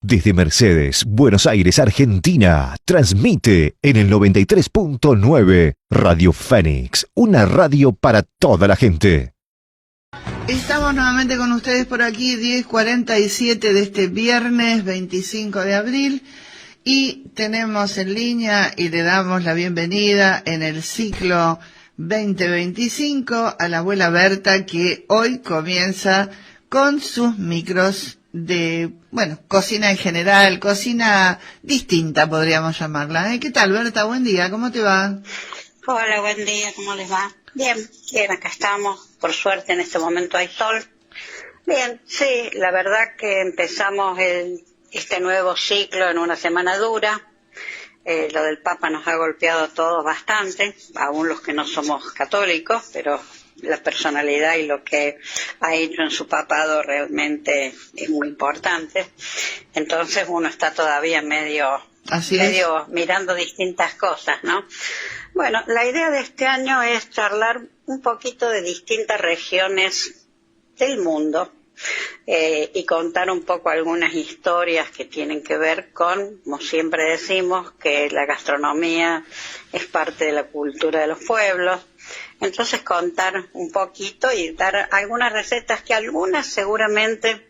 Desde Mercedes, Buenos Aires, Argentina, transmite en el 93.9 Radio Fénix, una radio para toda la gente. Estamos nuevamente con ustedes por aquí, 10:47 de este viernes 25 de abril, y tenemos en línea y le damos la bienvenida en el ciclo 2025 a la abuela Berta, que hoy comienza con sus micros de, cocina en general, cocina distinta podríamos llamarla. ¿Qué tal, Berta? Buen día, ¿cómo te va? Hola, buen día, ¿cómo les va? Bien, acá estamos. Por suerte en este momento hay sol. Bien, sí, la verdad que empezamos este nuevo ciclo en una semana dura. Lo del Papa nos ha golpeado a todos bastante, aún los que no somos católicos, pero la personalidad y lo que ha hecho en su papado realmente es muy importante. Entonces uno está todavía medio mirando distintas cosas, ¿no? Bueno, la idea de este año es charlar un poquito de distintas regiones del mundo y contar un poco algunas historias que tienen que ver con, como siempre decimos, que la gastronomía es parte de la cultura de los pueblos. Entonces contar un poquito y dar algunas recetas que algunas seguramente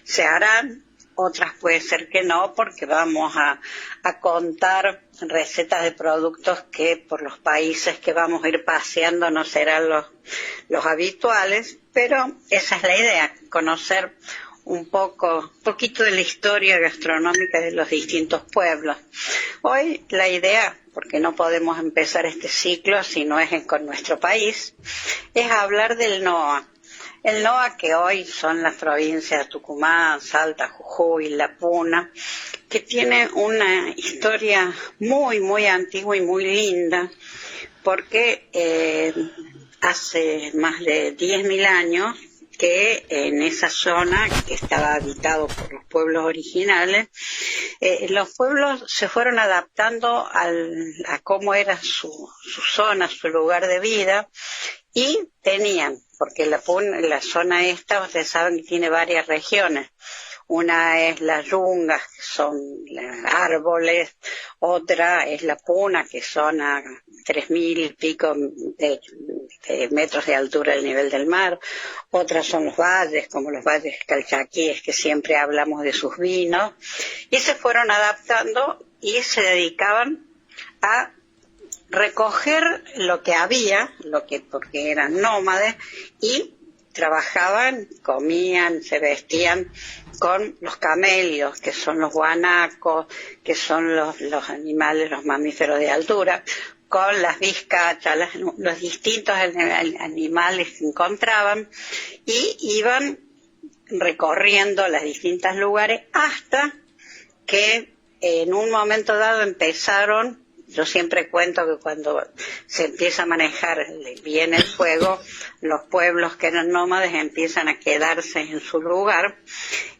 se harán, otras puede ser que no, porque vamos a contar recetas de productos que por los países que vamos a ir paseando no serán los habituales, pero esa es la idea, conocer un poquito de la historia gastronómica de los distintos pueblos. Hoy la idea, porque no podemos empezar este ciclo si no es con nuestro país, es hablar del NOA. El NOA, que hoy son las provincias de Tucumán, Salta, Jujuy, La Puna, que tiene una historia muy, muy antigua y muy linda, porque hace más de 10.000 años que en esa zona que estaba habitado por los pueblos originales, los pueblos se fueron adaptando a cómo era su zona, su lugar de vida, y tenían, porque la zona esta, ustedes saben que tiene varias regiones. Una es las yungas, que son árboles, otra es la puna, que son a 3.000 y pico de metros de altura del nivel del mar, otras son los valles, como los valles calchaquíes, que siempre hablamos de sus vinos, y se fueron adaptando y se dedicaban a recoger lo que había, porque eran nómades, y trabajaban, comían, se vestían con los camelios, que son los guanacos, que son los animales, los mamíferos de altura, con las vizcachas, los distintos animales que encontraban, y iban recorriendo los distintos lugares hasta que en un momento dado empezaron. Yo siempre cuento que cuando se empieza a manejar bien el fuego, los pueblos que eran nómades empiezan a quedarse en su lugar,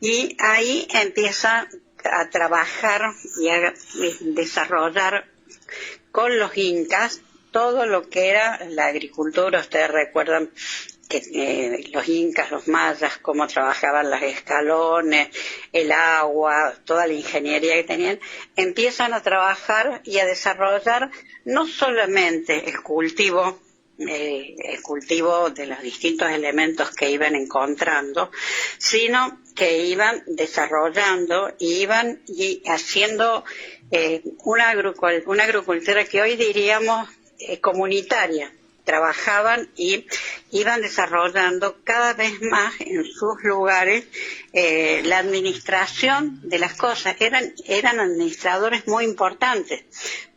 y ahí empieza a trabajar y a desarrollar con los incas todo lo que era la agricultura. Ustedes recuerdan que los incas, los mayas, cómo trabajaban los escalones, el agua, toda la ingeniería que tenían, empiezan a trabajar y a desarrollar no solamente el cultivo de los distintos elementos que iban encontrando, sino que iban desarrollando y iban haciendo una agricultura que hoy diríamos comunitaria. Trabajaban y iban desarrollando cada vez más en sus lugares la administración de las cosas. Eran administradores muy importantes,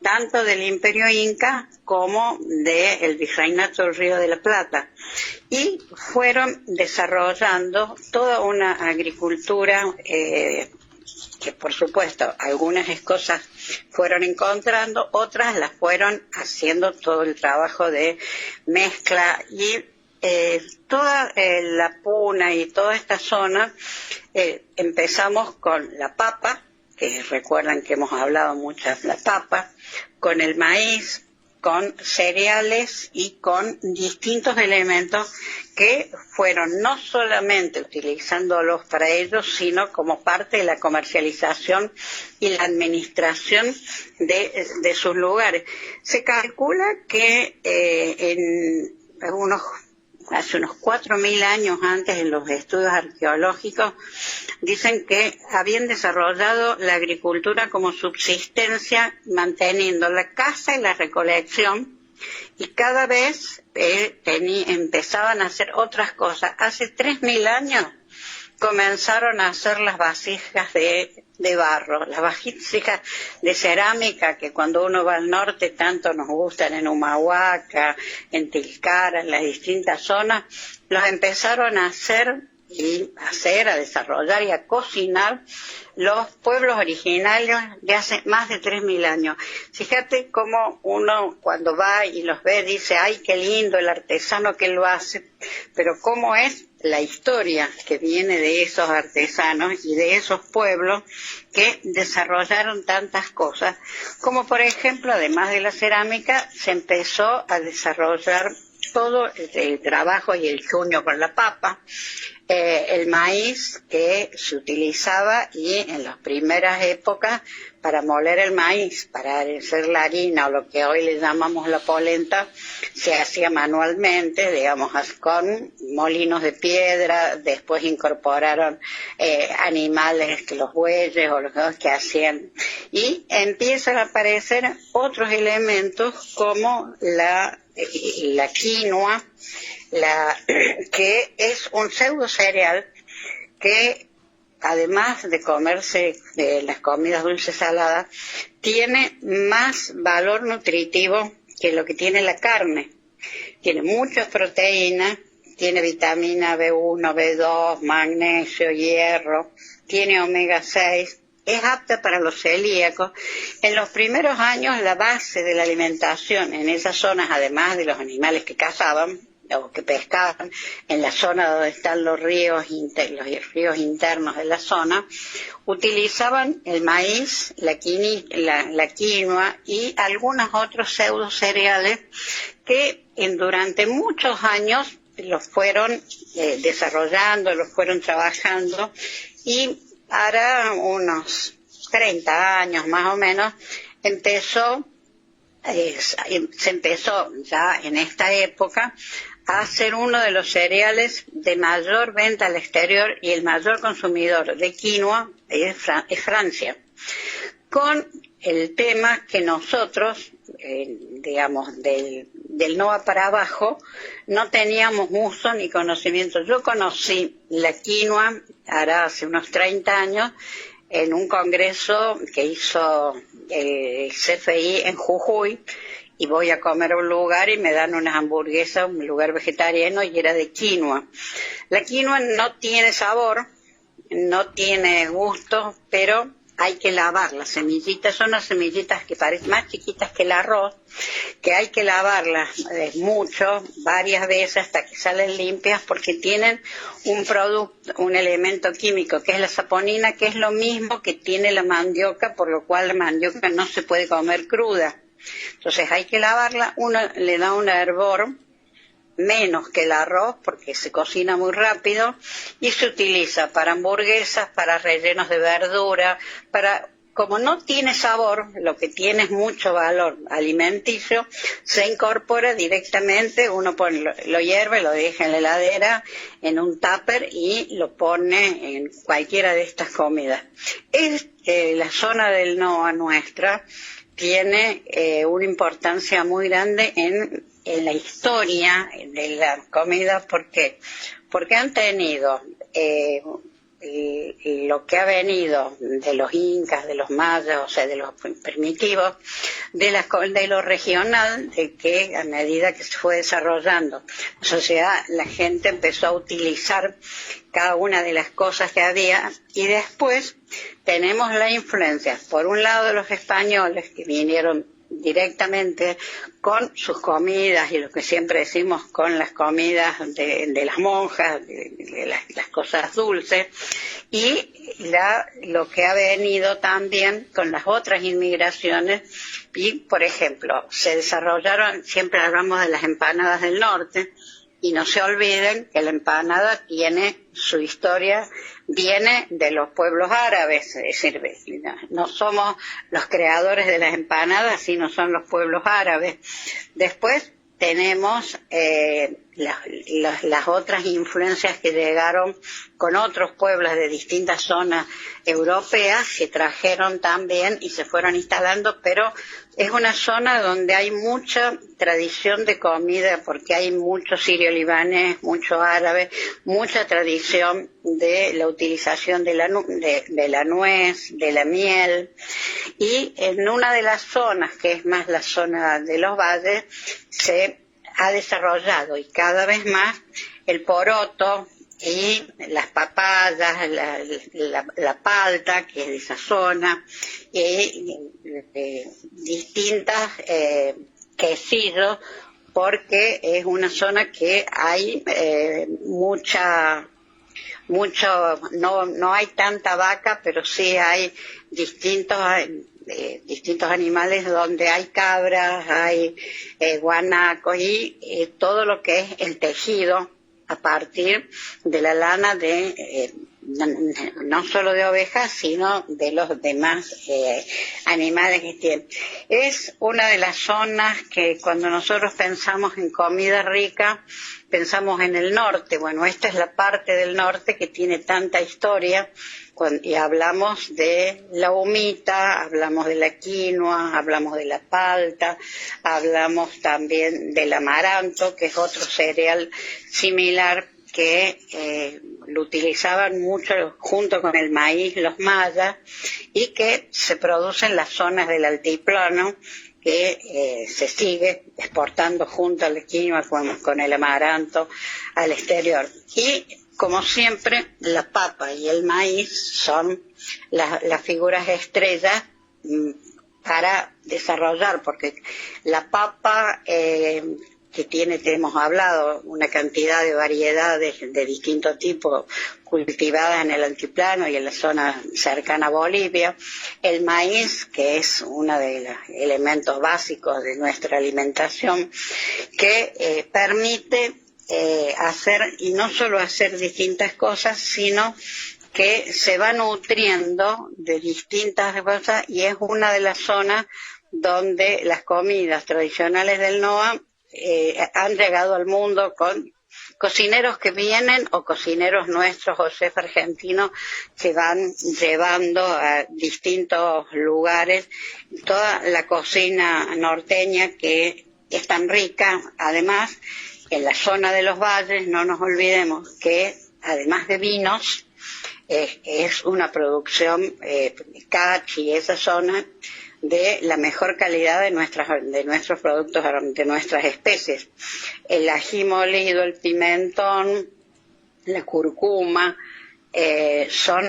tanto del Imperio Inca como del Virreinato del Río de la Plata. Y fueron desarrollando toda una agricultura que por supuesto algunas cosas fueron encontrando, otras las fueron haciendo todo el trabajo de mezcla, y toda la Puna y toda esta zona empezamos con la papa, que recuerdan que hemos hablado mucho de la papa, con el maíz, con cereales y con distintos elementos que fueron no solamente utilizándolos para ellos, sino como parte de la comercialización y la administración de sus lugares. Se calcula que hace unos 4.000 años antes, en los estudios arqueológicos, dicen que habían desarrollado la agricultura como subsistencia, manteniendo la caza y la recolección, y cada vez empezaban a hacer otras cosas. Hace 3.000 años comenzaron a hacer las vasijas de barro, las vasijas de cerámica que cuando uno va al norte tanto nos gustan, en Humahuaca, en Tilcara, en las distintas zonas, los empezaron a hacer, a desarrollar y a cocinar los pueblos originarios de hace más de 3.000 años. Fíjate cómo uno cuando va y los ve dice, ¡ay, qué lindo el artesano que lo hace! Pero cómo es la historia que viene de esos artesanos y de esos pueblos que desarrollaron tantas cosas, como por ejemplo, además de la cerámica, se empezó a desarrollar todo el trabajo y el chuño con la papa, el maíz que se utilizaba, y en las primeras épocas para moler el maíz, para hacer la harina o lo que hoy le llamamos la polenta, se hacía manualmente, digamos, con molinos de piedra. Después incorporaron animales, que los bueyes o los que hacían, y empiezan a aparecer otros elementos como la quinoa, que es un pseudo cereal que, además de comerse las comidas dulces saladas, tiene más valor nutritivo que lo que tiene la carne. Tiene muchas proteínas, tiene vitamina B1, B2, magnesio, hierro, tiene omega 6. Es apta para los celíacos. En los primeros años, la base de la alimentación en esas zonas, además de los animales que cazaban o que pescaban, en la zona donde están los ríos internos de la zona, utilizaban el maíz, la quinoa y algunos otros pseudo cereales que durante muchos años los fueron desarrollando, los fueron trabajando, y para unos 30 años más o menos se empezó ya en esta época a ser uno de los cereales de mayor venta al exterior, y el mayor consumidor de quinoa es Francia. Con el tema que nosotros, digamos, del NOA para abajo, no teníamos uso ni conocimiento. Yo conocí la quinoa hace unos 30 años en un congreso que hizo el CFI en Jujuy, y voy a comer a un lugar y me dan unas hamburguesas, un lugar vegetariano, y era de quinoa. La quinoa no tiene sabor, no tiene gusto, pero hay que lavar. Las semillitas son unas semillitas que parecen más chiquitas que el arroz, que hay que lavarlas mucho, varias veces hasta que salen limpias, porque tienen un producto, un elemento químico que es la saponina, que es lo mismo que tiene la mandioca, por lo cual la mandioca no se puede comer cruda. Entonces hay que lavarla. Uno le da un hervor menos que el arroz porque se cocina muy rápido, y se utiliza para hamburguesas, para rellenos de verdura, como no tiene sabor, lo que tiene es mucho valor alimenticio, se incorpora directamente. Uno lo hierve, lo deja en la heladera, en un tupper, y lo pone en cualquiera de estas comidas. La zona del NOA nuestra tiene una importancia muy grande en la historia de la comida. ¿Por qué? Porque han tenido lo que ha venido de los incas, de los mayas, o sea, de los primitivos, de lo regional, de que a medida que se fue desarrollando la sociedad, la gente empezó a utilizar cada una de las cosas que había, y después tenemos la influencia, por un lado, de los españoles, que vinieron directamente con sus comidas y lo que siempre decimos con las comidas de las monjas, de las cosas dulces, y lo que ha venido también con las otras inmigraciones. Y, por ejemplo, se desarrollaron, siempre hablamos de las empanadas del norte, y no se olviden que la empanada tiene su historia, viene de los pueblos árabes, es decir, no somos los creadores de las empanadas, sino son los pueblos árabes. Después tenemos las otras influencias que llegaron con otros pueblos de distintas zonas europeas, que trajeron también y se fueron instalando, pero es una zona donde hay mucha tradición de comida, porque hay mucho sirio-libanés, mucho árabe, mucha tradición de la utilización de la nuez, de la miel, y en una de las zonas, que es más la zona de los valles, se ha desarrollado, y cada vez más, el poroto y las papayas, la palta, que es de esa zona, y distintas quesillos, porque es una zona que hay no hay tanta vaca, pero sí hay distintos animales, donde hay cabras, hay guanacos, y todo lo que es el tejido a partir de la lana de no solo de ovejas, sino de los demás animales que tienen. Es una de las zonas que, cuando nosotros pensamos en comida rica, pensamos en el norte. Bueno, esta es la parte del norte que tiene tanta historia, y hablamos de la humita, hablamos de la quinoa, hablamos de la palta, hablamos también del amaranto, que es otro cereal similar que lo utilizaban mucho junto con el maíz los mayas, y que se produce en las zonas del altiplano, que se sigue exportando junto a la quinoa con el amaranto al exterior. Y, como siempre, la papa y el maíz son las figuras estrellas para desarrollar, porque la papa, que hemos hablado, una cantidad de variedades de distintos tipos cultivadas en el altiplano y en la zona cercana a Bolivia. El maíz, que es uno de los elementos básicos de nuestra alimentación, que permite hacer, y no solo hacer distintas cosas, sino que se va nutriendo de distintas cosas, y es una de las zonas donde las comidas tradicionales del NOA han llegado al mundo con cocineros que vienen, o cocineros nuestros o chefs argentinos que van llevando a distintos lugares toda la cocina norteña, que es tan rica. Además, en la zona de los valles, no nos olvidemos que, además de vinos, es una producción, Cachi, esa zona, de la mejor calidad de nuestros productos, de nuestras especies. El ají molido, el pimentón, la cúrcuma, son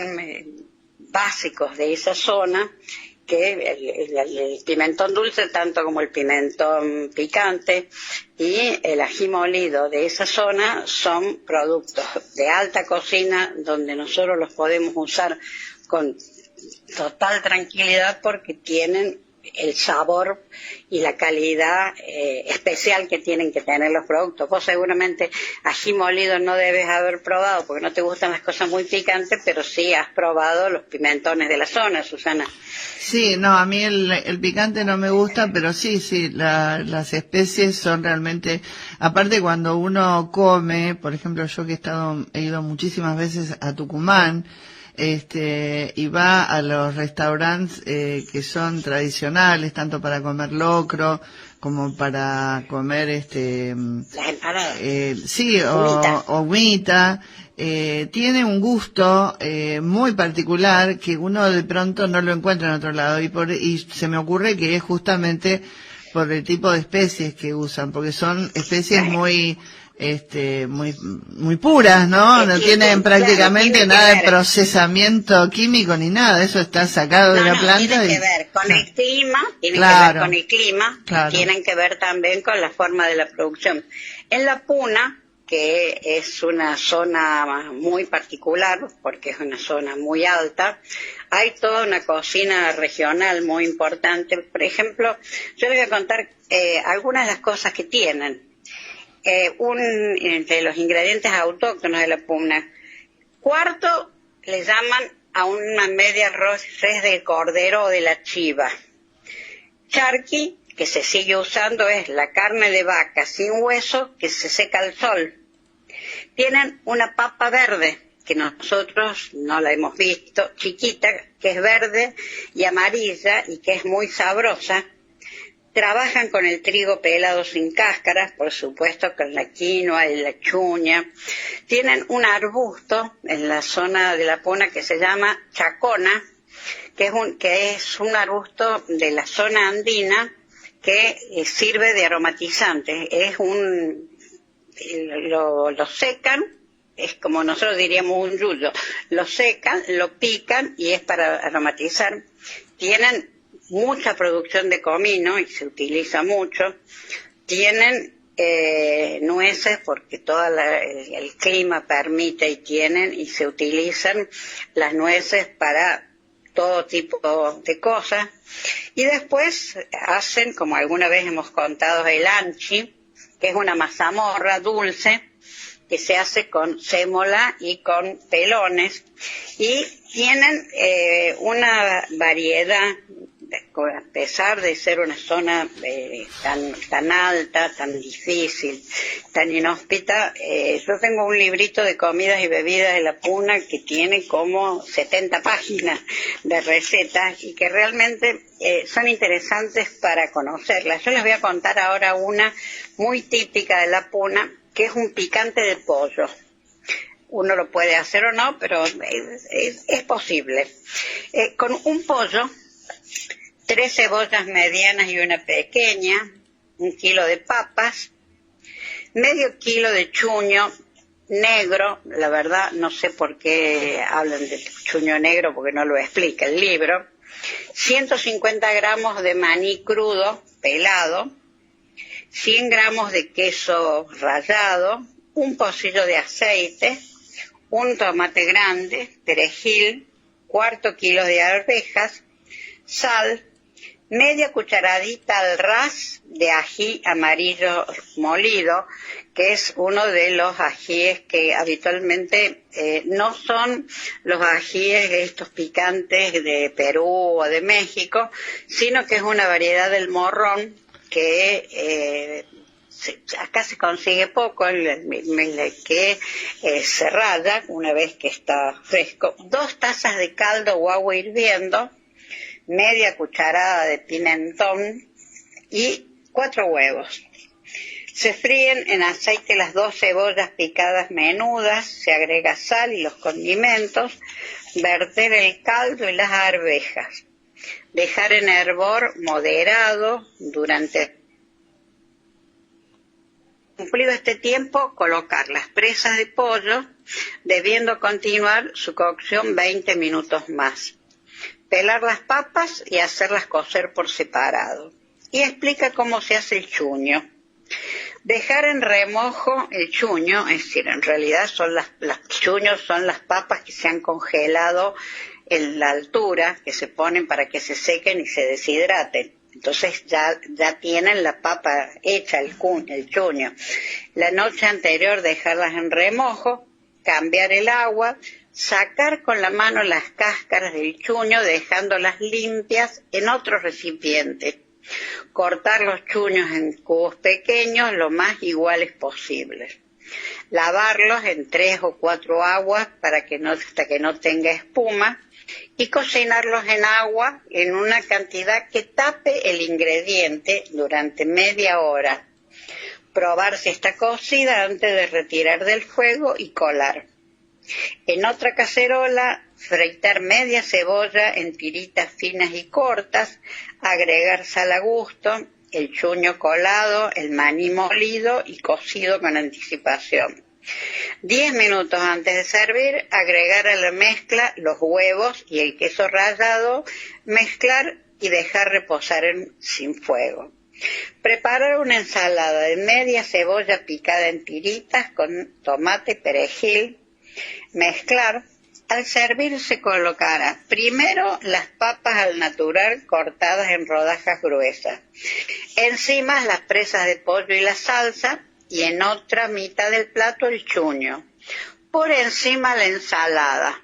básicos de esa zona, que el pimentón dulce, tanto como el pimentón picante, y el ají molido de esa zona son productos de alta cocina, donde nosotros los podemos usar con total tranquilidad, porque tienen el sabor y la calidad especial que tienen que tener los productos. Vos seguramente ají molido no debes haber probado, porque no te gustan las cosas muy picantes, pero sí has probado los pimentones de la zona, Susana. Sí, no, a mí el picante no me gusta, pero sí, las especies son realmente, aparte cuando uno come, por ejemplo, yo que he ido muchísimas veces a Tucumán, y va a los restaurantes que son tradicionales, tanto para comer locro como para comer las empanadas, sí, o humita. Tiene un gusto muy particular que uno de pronto no lo encuentra en otro lado, y se me ocurre que es justamente por el tipo de especies que usan, porque son especies muy puras, ¿no? No tienen prácticamente nada de procesamiento químico ni nada, eso está sacado de la planta. Tiene que ver con el clima, tienen que Claro. ver con el clima, Claro. tienen que ver también con la forma de la producción. En la Puna, que es una zona muy particular, porque es una zona muy alta, hay toda una cocina regional muy importante. Por ejemplo, yo les voy a contar algunas de las cosas que tienen. De los ingredientes autóctonos de la Puna. Cuarto, le llaman a una media res del cordero o de la chiva. Charqui, que se sigue usando, es la carne de vaca sin hueso que se seca al sol. Tienen una papa verde, que nosotros no la hemos visto, chiquita, que es verde y amarilla y que es muy sabrosa. Trabajan con el trigo pelado sin cáscaras, por supuesto con la quinoa y la chuña. Tienen un arbusto en la zona de la Puna que se llama chacona, que es un arbusto de la zona andina que sirve de aromatizante. Lo secan, es como nosotros diríamos un yuyo. Lo secan, lo pican y es para aromatizar. Tienen mucha producción de comino y se utiliza mucho. Tienen nueces porque todo el clima permite y se utilizan las nueces para todo tipo de cosas. Y después hacen, como alguna vez hemos contado, el anchi, que es una mazamorra dulce que se hace con sémola y con pelones, y tienen una variedad, a pesar de ser una zona tan alta, tan difícil, tan inhóspita. Yo tengo un librito de comidas y bebidas de la Puna que tiene como 70 páginas de recetas y que realmente son interesantes para conocerlas. Yo les voy a contar ahora una muy típica de la Puna, que es un picante de pollo. Uno lo puede hacer o no, pero es posible. Con un pollo, 3 cebollas medianas y una pequeña, 1 kilo de papas, medio kilo de chuño negro. La verdad no sé por qué hablan de chuño negro porque no lo explica el libro. 150 gramos de maní crudo, pelado, 100 gramos de queso rallado, un pocillo de aceite, un tomate grande, perejil, 1/4 kilo de arvejas, sal, media cucharadita al ras de ají amarillo molido, que es uno de los ajíes que habitualmente no son los ajíes estos picantes de Perú o de México, sino que es una variedad del morrón que acá se consigue poco, que se raya una vez que está fresco. 2 tazas de caldo o agua hirviendo, media cucharada de pimentón y 4 huevos. Se fríen en aceite las 2 cebollas picadas menudas, se agrega sal y los condimentos, verter el caldo y las arvejas. Dejar en hervor moderado durante... Cumplido este tiempo, colocar las presas de pollo, debiendo continuar su cocción 20 minutos más. Pelar las papas y hacerlas cocer por separado. Y explica cómo se hace el chuño. Dejar en remojo el chuño, es decir, en realidad son las chuños son las papas que se han congelado en la altura, que se ponen para que se sequen y se deshidraten. Entonces ya tienen la papa hecha, el chuño. La noche anterior dejarlas en remojo, cambiar el agua, sacar con la mano las cáscaras del chuño dejándolas limpias en otro recipiente. Cortar los chuños en cubos pequeños lo más iguales posibles. Lavarlos en 3 o 4 aguas hasta que no tenga espuma y cocinarlos en agua en una cantidad que tape el ingrediente durante media hora. Probar si está cocida antes de retirar del fuego y colar. En otra cacerola, fritar media cebolla en tiritas finas y cortas, agregar sal a gusto, el chuño colado, el maní molido y cocido con anticipación. 10 minutos antes de servir, agregar a la mezcla los huevos y el queso rallado, mezclar y dejar reposar sin fuego. Preparar una ensalada de media cebolla picada en tiritas con tomate y perejil. Mezclar. Al servir se colocará primero las papas al natural cortadas en rodajas gruesas. Encima las presas de pollo y la salsa y en otra mitad del plato el chuño. Por encima la ensalada.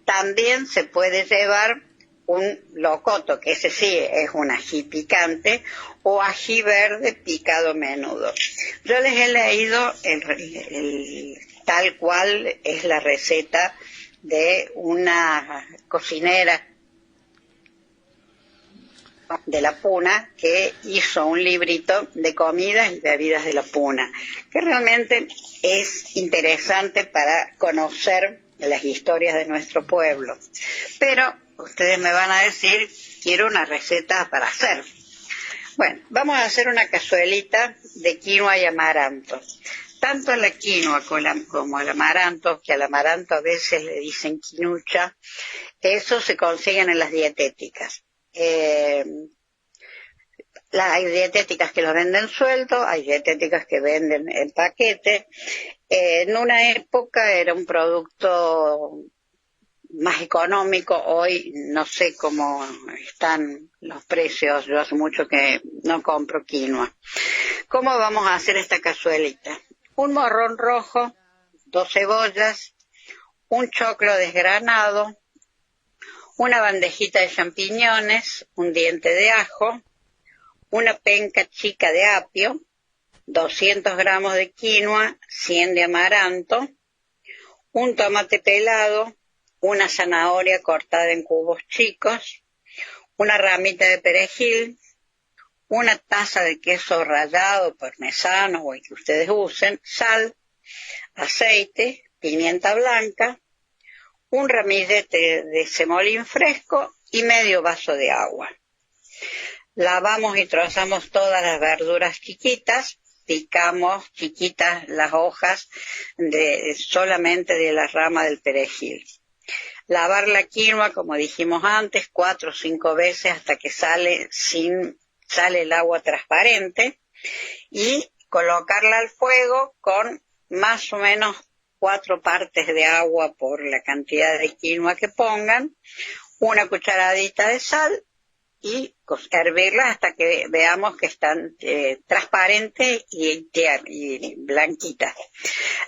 También se puede llevar un locoto, que ese sí es un ají picante, o ají verde picado menudo. Yo les he leído tal cual es la receta de una cocinera de la Puna que hizo un librito de comidas y bebidas de la Puna, que realmente es interesante para conocer las historias de nuestro pueblo. Pero ustedes me van a decir, quiero una receta para hacer. Bueno, vamos a hacer una cazuelita de quinoa y amaranto. Tanto la quinoa como el amaranto, que al amaranto a veces le dicen quinucha, eso se consiguen en las dietéticas. Hay dietéticas que los venden suelto, hay dietéticas que venden en paquete. En una época era un producto más económico, hoy no sé cómo están los precios, yo hace mucho que no compro quinoa. ¿Cómo vamos a hacer esta cazuelita? Un morrón rojo, 2 cebollas, un choclo desgranado, una bandejita de champiñones, un diente de ajo, una penca chica de apio, 200 gramos de quinoa, 100 de amaranto, un tomate pelado, una zanahoria cortada en cubos chicos, una ramita de perejil, una taza de queso rallado, parmesano o el que ustedes usen, sal, aceite, pimienta blanca, un ramillete de semolín fresco y medio vaso de agua. Lavamos y trozamos todas las verduras chiquitas, picamos chiquitas las hojas solamente de la rama del perejil. Lavar la quinoa, como dijimos antes, 4 o 5 veces hasta que sale el agua transparente y colocarla al fuego con más o menos 4 partes de agua por la cantidad de quinoa que pongan, una cucharadita de sal y hervirlas hasta que veamos que están transparentes y blanquitas.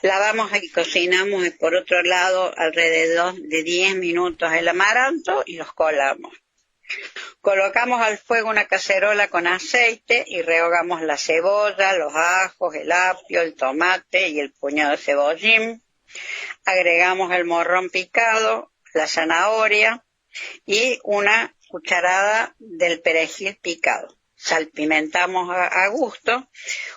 Lavamos y cocinamos por otro lado alrededor de 10 minutos el amaranto y los colamos. Colocamos al fuego una cacerola con aceite y rehogamos la cebolla, los ajos, el apio, el tomate y el puñado de cebollín. Agregamos el morrón picado, la zanahoria y una cucharada del perejil picado. Salpimentamos a gusto.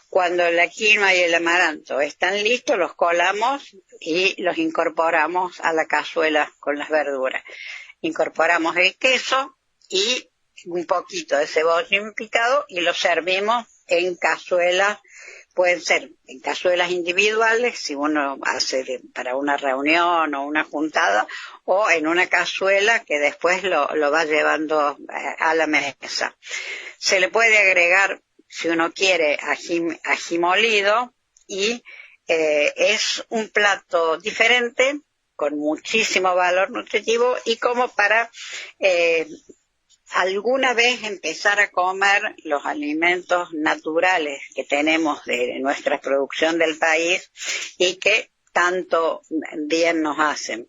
Cuando la quinoa y el amaranto están listos, los colamos y los incorporamos a la cazuela con las verduras. Incorporamos el queso y un poquito de cebollín picado y lo servimos en cazuelas. Pueden ser en cazuelas individuales, si uno hace para una reunión o una juntada, o en una cazuela que después lo va llevando a la mesa. Se le puede agregar, si uno quiere, ají molido, y es un plato diferente, con muchísimo valor nutritivo, y como para alguna vez empezar a comer los alimentos naturales que tenemos de nuestra producción del país y que tanto bien nos hacen.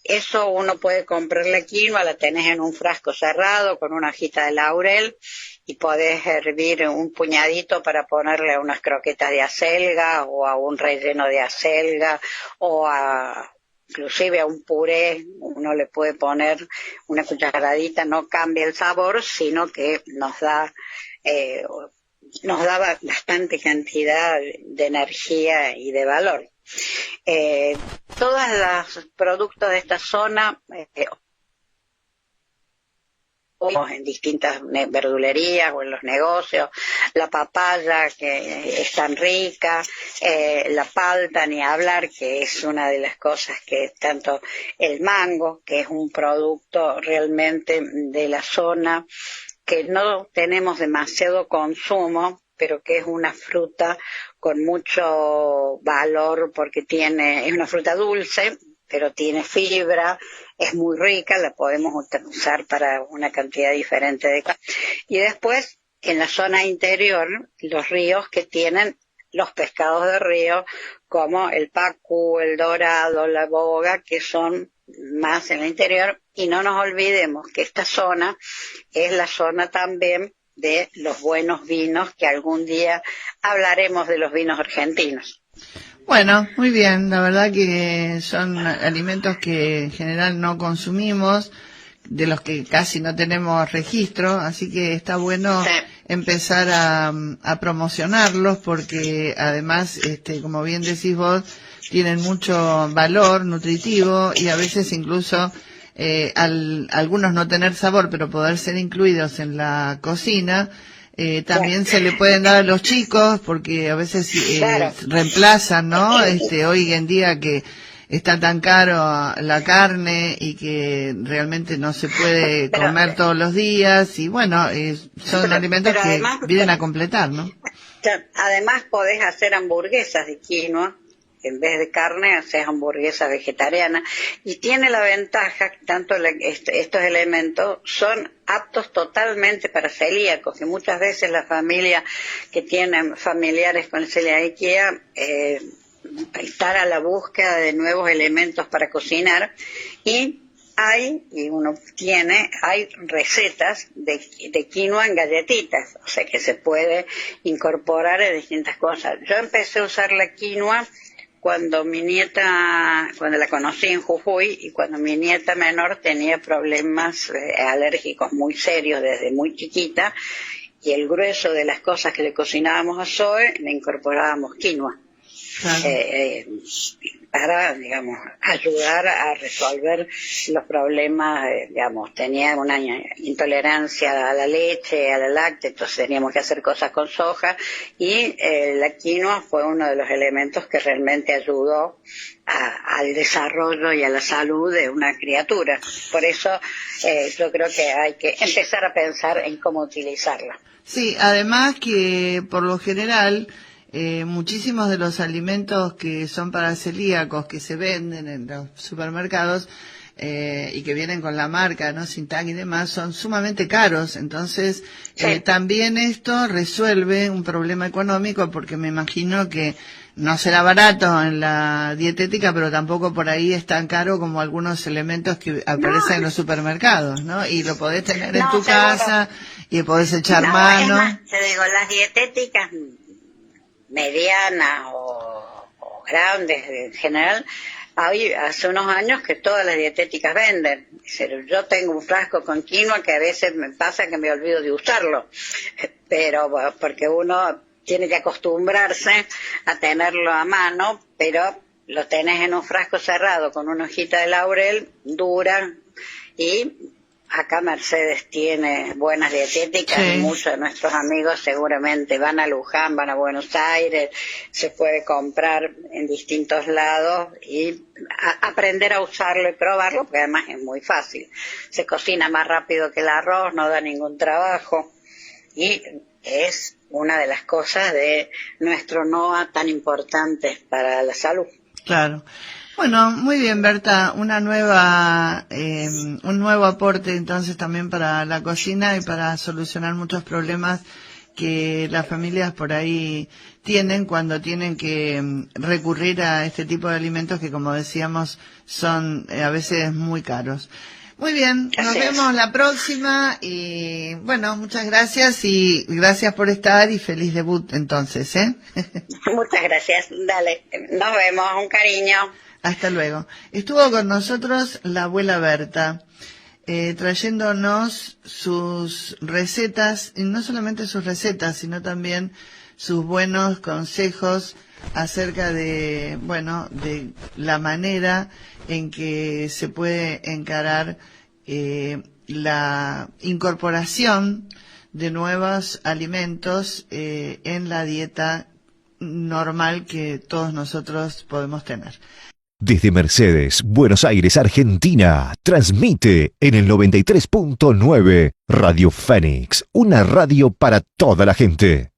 Eso uno puede comprar la quinoa, la tenés en un frasco cerrado con una hojita de laurel y podés hervir un puñadito para ponerle a unas croquetas de acelga o a un relleno de acelga o inclusive a un puré. Uno le puede poner una cucharadita, no cambia el sabor, sino que nos da bastante cantidad de energía y de valor. Todos los productos de esta zona en distintas verdulerías o en los negocios, la papaya que es tan rica, la palta ni hablar, que es una de las cosas que tanto el mango, que es un producto realmente de la zona que no tenemos demasiado consumo, pero que es una fruta con mucho valor porque es una fruta dulce, pero tiene fibra, es muy rica, la podemos usar para una cantidad diferente de cosas. Y después, en la zona interior, los ríos que tienen los pescados de río, como el pacu, el dorado, la boga, que son más en el interior. Y no nos olvidemos que esta zona es la zona también de los buenos vinos, que algún día hablaremos de los vinos argentinos. Bueno, muy bien, la verdad que son alimentos que en general no consumimos, de los que casi no tenemos registro, así que está bueno empezar a promocionarlos, porque además, como bien decís vos, tienen mucho valor nutritivo y a veces incluso algunos no tener sabor, pero poder ser incluidos en la cocina. También se le pueden dar a los chicos, porque a veces reemplazan, ¿no? Hoy en día que está tan caro la carne y que realmente no se puede comer todos los días, y bueno, son alimentos que además, vienen a completar, ¿no? Además podés hacer hamburguesas de quinoa, en vez de carne haces hamburguesas vegetarianas, y tiene la ventaja que tanto estos elementos son aptos totalmente para celíacos, que muchas veces las familias que tienen familiares con celiaquía están a la búsqueda de nuevos elementos para cocinar, y hay recetas de quinoa en galletitas, o sea que se puede incorporar en distintas cosas. Yo empecé a usar la quinoa cuando la conocí en Jujuy, y cuando mi nieta menor tenía problemas alérgicos muy serios desde muy chiquita, y el grueso de las cosas que le cocinábamos a Zoe le incorporábamos quinoa. Para, digamos, ayudar a resolver los problemas, tenía una intolerancia a la leche, a la láctea, entonces teníamos que hacer cosas con soja, y la quinoa fue uno de los elementos que realmente ayudó al desarrollo y a la salud de una criatura. Por eso yo creo que hay que empezar a pensar en cómo utilizarla. Sí, además que por lo general muchísimos de los alimentos que son para celíacos, que se venden en los supermercados y que vienen con la marca, ¿no?, sin tag y demás, son sumamente caros. Entonces también esto resuelve un problema económico, porque me imagino que no será barato en la dietética, pero tampoco por ahí es tan caro como algunos elementos que aparecen en los supermercados, ¿no? Y lo podés tener en tu casa y podés echar mano. Es más, te digo, las dietéticas medianas o grandes en general, hace unos años que todas las dietéticas venden. Yo tengo un frasco con quinoa que a veces me pasa que me olvido de usarlo, pero porque uno tiene que acostumbrarse a tenerlo a mano, pero lo tenés en un frasco cerrado con una hojita de laurel, dura, y acá Mercedes tiene buenas dietéticas, y muchos de nuestros amigos seguramente van a Luján, van a Buenos Aires, se puede comprar en distintos lados y aprender a usarlo y probarlo, porque además es muy fácil. Se cocina más rápido que el arroz, no da ningún trabajo, y es una de las cosas de nuestro NOA tan importantes para la salud. Claro. Bueno, muy bien, Berta, un nuevo aporte entonces también para la cocina y para solucionar muchos problemas que las familias por ahí tienen cuando tienen que recurrir a este tipo de alimentos que, como decíamos, son a veces muy caros. Muy bien, nos vemos la próxima, y bueno, muchas gracias, y gracias por estar, y feliz debut entonces, Muchas gracias, dale, nos vemos, un cariño. Hasta luego. Estuvo con nosotros la abuela Berta, trayéndonos sus recetas, y no solamente sus recetas, sino también sus buenos consejos acerca de la manera en que se puede encarar la incorporación de nuevos alimentos en la dieta normal que todos nosotros podemos tener. Desde Mercedes, Buenos Aires, Argentina, transmite en el 93.9 Radio Fénix, una radio para toda la gente.